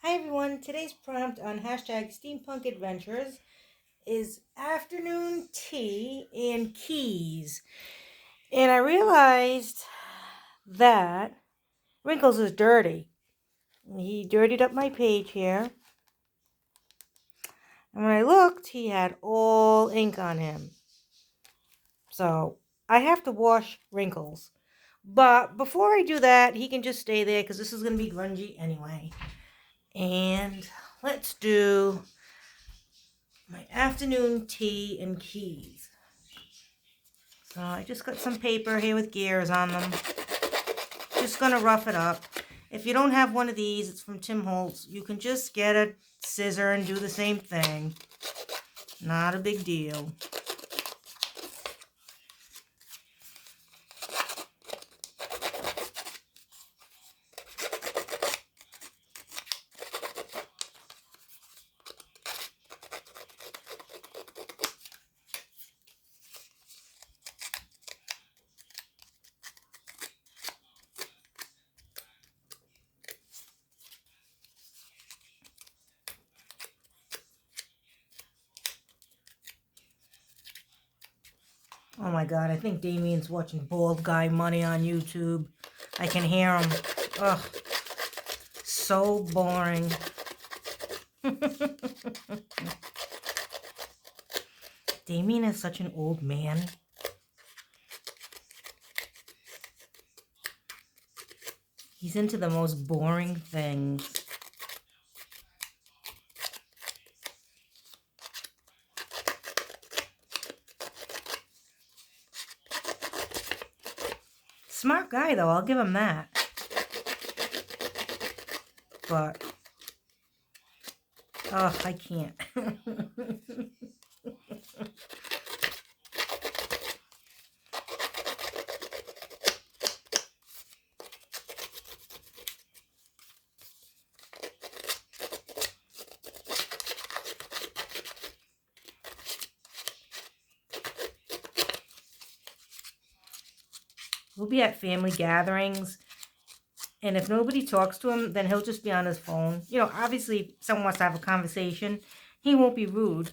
Hi everyone, today's prompt on hashtag Steampunk Adventures is afternoon tea and keys. And I realized that Wrinkles is dirty. He dirtied up my page here. And when I looked, he had all ink on him. So I have to wash Wrinkles. But before I do that, he can just stay there because this is going to be grungy anyway. And let's do my afternoon tea and keys. So I just got some paper here with gears on them. Just gonna rough it up. If you don't have one of these, it's from Tim Holtz. You can just get a scissor and do the same thing. Not a big deal. Oh my god, I think Damien's watching Bald Guy Money on YouTube. I can hear him. Ugh. So boring. Damien is such an old man. He's into the most boring things. Smart guy, though. I'll give him that. But, ugh, I can't. We'll be at family gatherings, and if nobody talks to him, then he'll just be on his phone. You know, obviously, if someone wants to have a conversation, he won't be rude.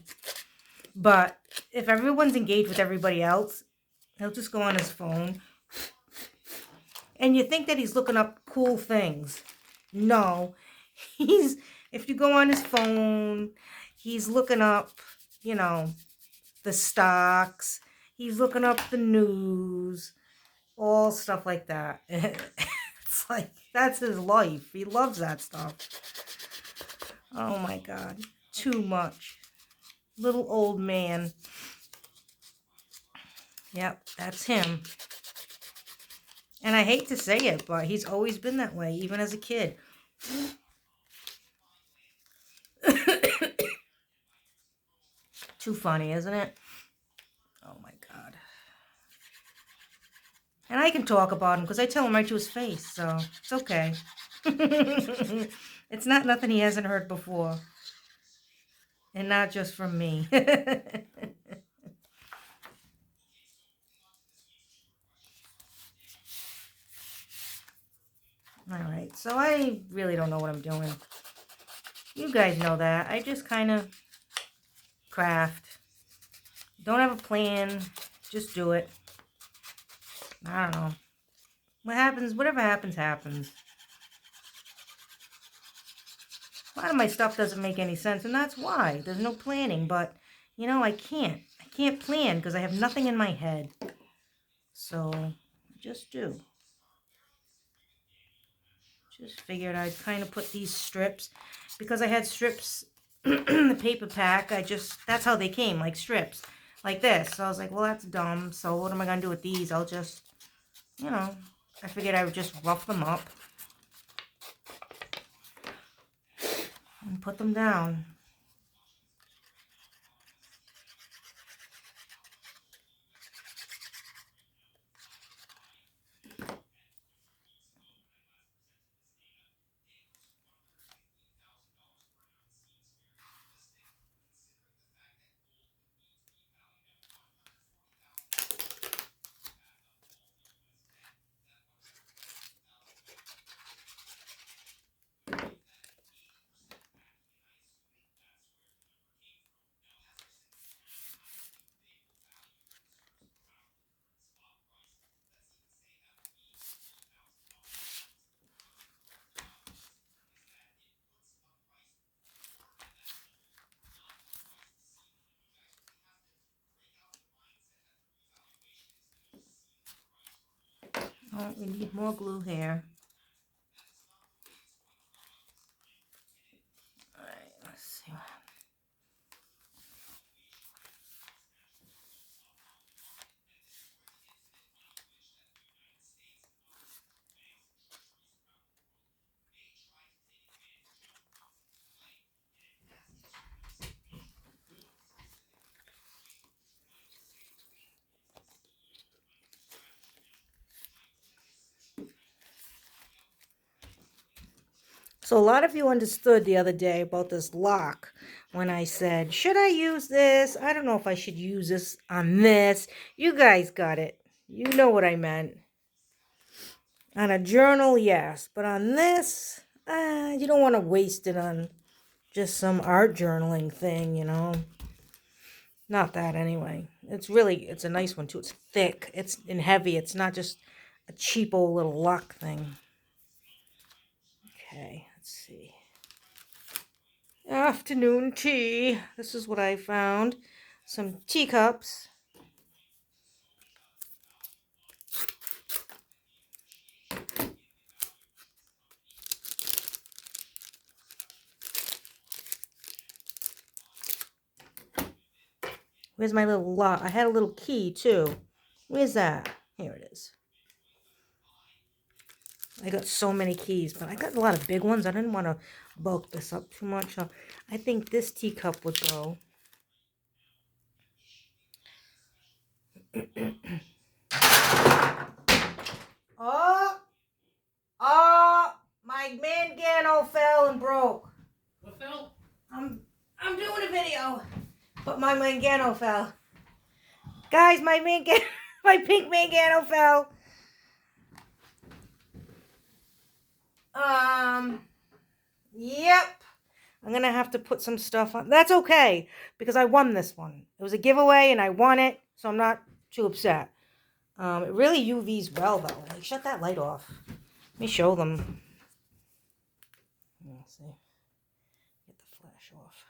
But if everyone's engaged with everybody else, he'll just go on his phone. And you think that he's looking up cool things. No. If you go on his phone, he's looking up, you know, the stocks. He's looking up the news. All stuff like that. It's like, that's his life. He loves that stuff. Oh my god. Too much. Little old man. Yep, that's him. And I hate to say it, but he's always been that way, even as a kid. Too funny, isn't it? Oh my god. And I can talk about him because I tell him right to his face, so it's okay. It's not nothing he hasn't heard before. And not just from me. Alright, so I really don't know what I'm doing. You guys know that. I just kind of craft. Don't have a plan. Just do it. I don't know. What happens, whatever happens, happens. A lot of my stuff doesn't make any sense, and that's why. There's no planning, but, you know, I can't. I can't plan because I have nothing in my head. So, I just do. Just figured I'd kind of put these strips, because I had strips in the paper pack. That's how they came, like strips, like this. So I was like, well, that's dumb. So what am I going to do with these? I'll just, you know, I figured I would just rough them up and put them down. Oh, we need more glue here. All right, let's see. So a lot of you understood the other day about this lock when I said, should I use this? I don't know if I should use this on this. You guys got it. You know what I meant. On a journal, yes. But on this, you don't want to waste it on just some art journaling thing, you know. Not that anyway. It's a nice one too. It's thick. It's and heavy. It's not just a cheap old little lock thing. Okay, let's see. Afternoon tea. This is what I found. Some teacups. Where's my little lock? I had a little key too. Where's that? Here it is. I got so many keys, but I got a lot of big ones. I didn't want to bulk this up too much. So I think this teacup would go. Oh, my Mangano fell and broke. What fell? I'm doing a video, but my Mangano fell. Guys, my pink Mangano fell. Yep. I'm going to have to put some stuff on. That's okay, because I won this one. It was a giveaway, and I won it, so I'm not too upset. It really UVs well, though. Like, shut that light off. Let me show them. Let's see. Get the flash off.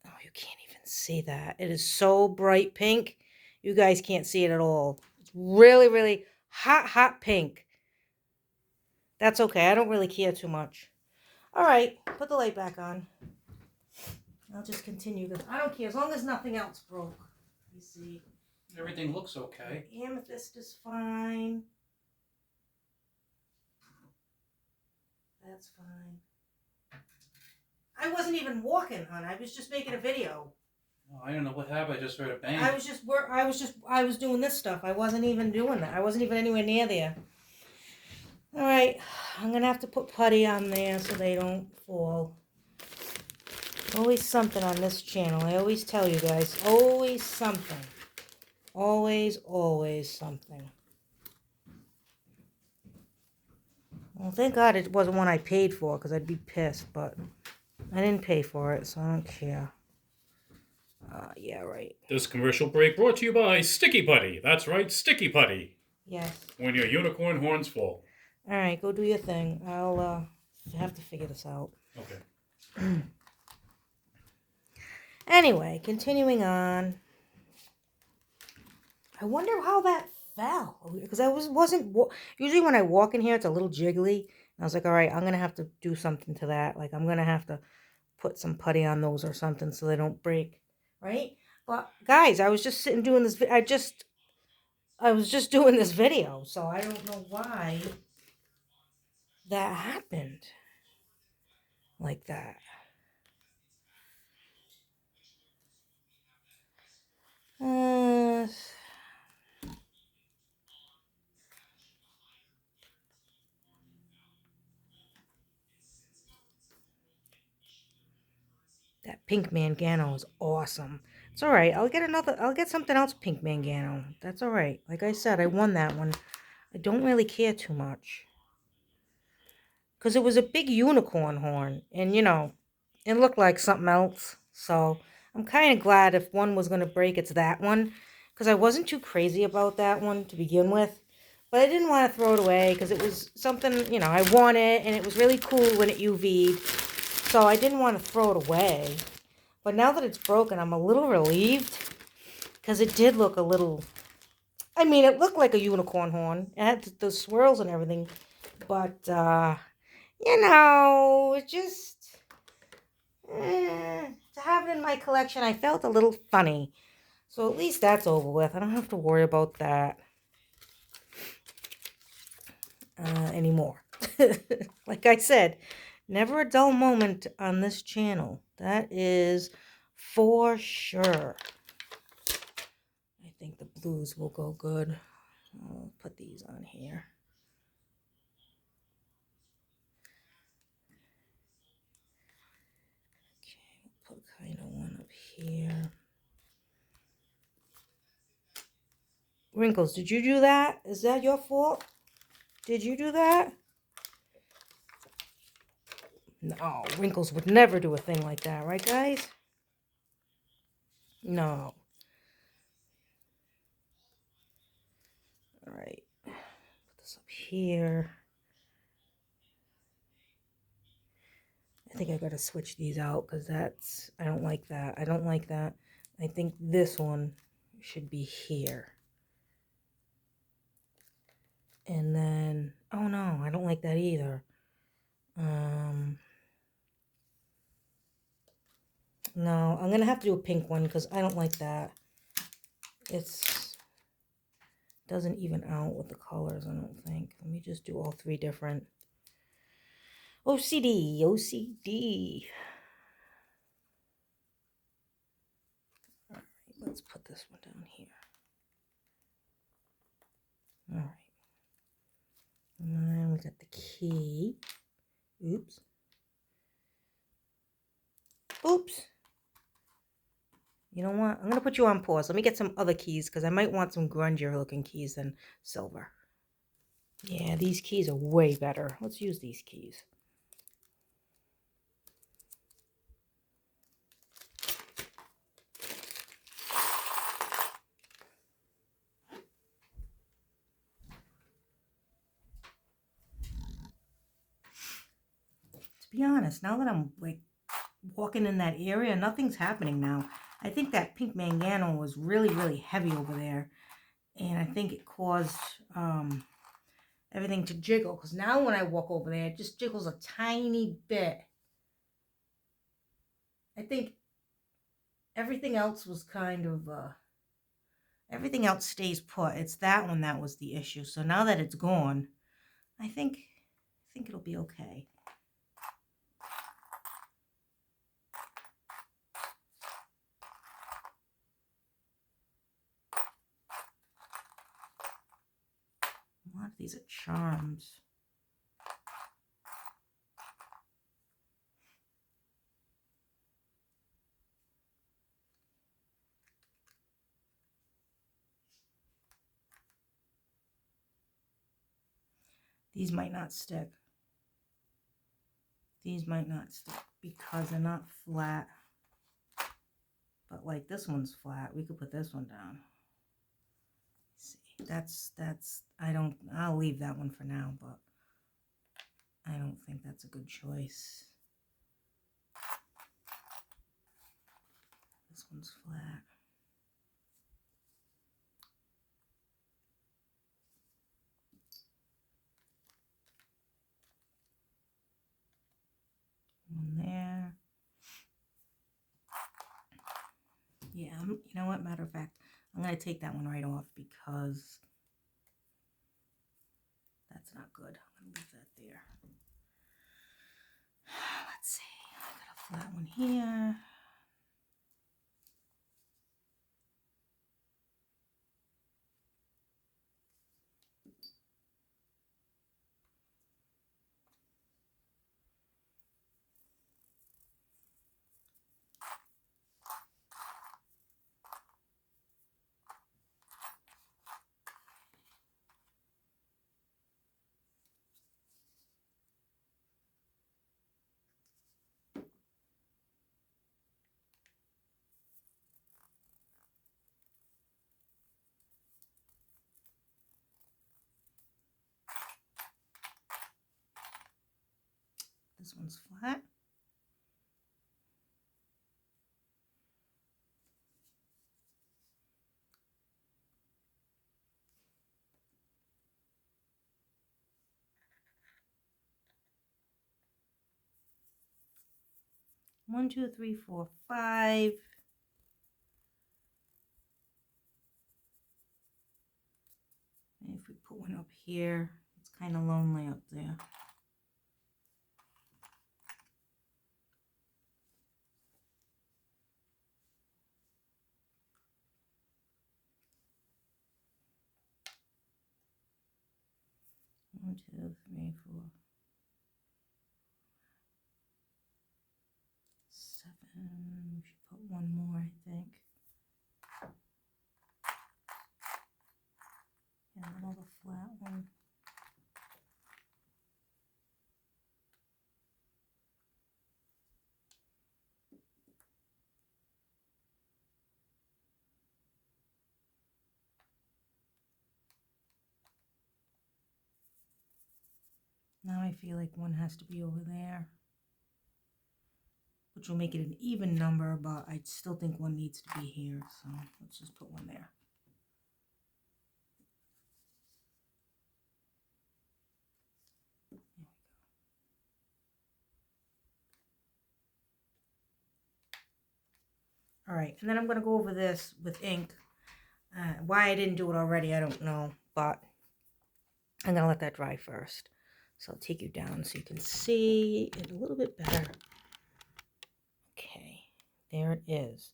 Oh, you can't even see that. It is so bright pink. You guys can't see it at all. It's really, really hot, hot pink. That's okay. I don't really care too much. All right. Put the light back on. I'll just continue this. I don't care as long as nothing else broke. You see. Everything looks okay. The amethyst is fine. That's fine. I wasn't even walking, hon. I was just making a video. Oh, I don't know what happened. I just heard a bang. I was doing this stuff. I wasn't even doing that. I wasn't even anywhere near there. All right, I'm gonna have to put putty on there so they don't fall. Always something on this channel. I always tell you guys, always something. Always, always something. Well, thank God it wasn't one I paid for, because I'd be pissed, but I didn't pay for it, so I don't care. Yeah, right. This commercial break brought to you by Sticky Putty. That's right, Sticky Putty. Yes. When your unicorn horns fall. All right, go do your thing. I'll have to figure this out. Okay. Anyway, continuing on. I wonder how that fell, because I wasn't usually when I walk in here it's a little jiggly. And I was like, all right, I'm gonna have to do something to that. Like I'm gonna have to put some putty on those or something so they don't break, right? But guys, I was just sitting doing this. I was just doing this video, so I don't know why that happened like that. That pink Mangano is awesome. It's all right. I'll get something else pink Mangano. That's all right. Like I said, I won that one. I don't really care too much. Because it was a big unicorn horn. And, you know, it looked like something else. So I'm kind of glad if one was going to break, it's that one. Because I wasn't too crazy about that one to begin with. But I didn't want to throw it away because it was something, you know, I won it. And it was really cool when it UV'd. So I didn't want to throw it away. But now that it's broken, I'm a little relieved. Because it did look a little I mean, it looked like a unicorn horn. It had the swirls and everything. But, you know, it just... to have it in my collection, I felt a little funny. So at least that's over with. I don't have to worry about that anymore. Like I said, never a dull moment on this channel. That is for sure. I think the blues will go good. I'll put these on here. Okay, we'll put kind of one up here. Wrinkles, did you do that? Is that your fault? Did you do that? No, Wrinkles would never do a thing like that, right, guys? No. All right. Put this up here. I think I gotta switch these out because I don't like that. I don't like that. I think this one should be here. And then, oh no, I don't like that either. No, I'm gonna have to do a pink one because I don't like that. It's doesn't even out with the colors, I don't think. Let me just do all three different. OCD. All right, let's put this one down here. All right. And then we got the key. Oops. Oops. You know what? I'm going to put you on pause. Let me get some other keys because I might want some grungier looking keys than silver. Yeah, these keys are way better. Let's use these keys. To be honest, now that I'm like walking in that area, nothing's happening now. I think that pink manganium was really, really heavy over there. And I think it caused everything to jiggle. Because now when I walk over there, it just jiggles a tiny bit. I think everything else was kind of, everything else stays put. It's that one that was the issue. So now that it's gone, I think it'll be okay. A lot of these are charms. These might not stick. These might not stick because they're not flat. But like this one's flat. We could put this one down. Let's see. I'll leave that one for now, but I don't think that's a good choice. This one's flat. One there. Yeah, you know what? Matter of fact, I'm going to take that one right off because that's not good. I'm going to leave that there. Let's see. I got a flat one here. This one's flat. 1, 2, 3, 4, 5. And if we put one up here, it's kind of lonely up there. One, 2, 3, 4, 7. We should put one more, I think. And another flat one. Now I feel like one has to be over there, which will make it an even number, but I still think one needs to be here, so let's just put one there. There we go. All right, and then I'm going to go over this with ink. Why I didn't do it already, I don't know, but I'm going to let that dry first. So I'll take you down so you can see it a little bit better. Okay, there it is.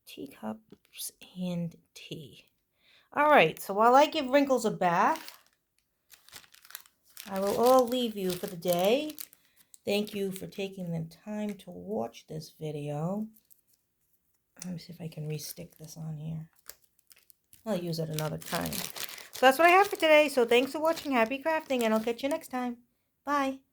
Teacups and tea. All right, so while I give Wrinkles a bath, I will all leave you for the day. Thank you for taking the time to watch this video. Let me see if I can re-stick this on here. I'll use it another time. So that's what I have for today. So thanks for watching. Happy crafting, and I'll catch you next time. Bye.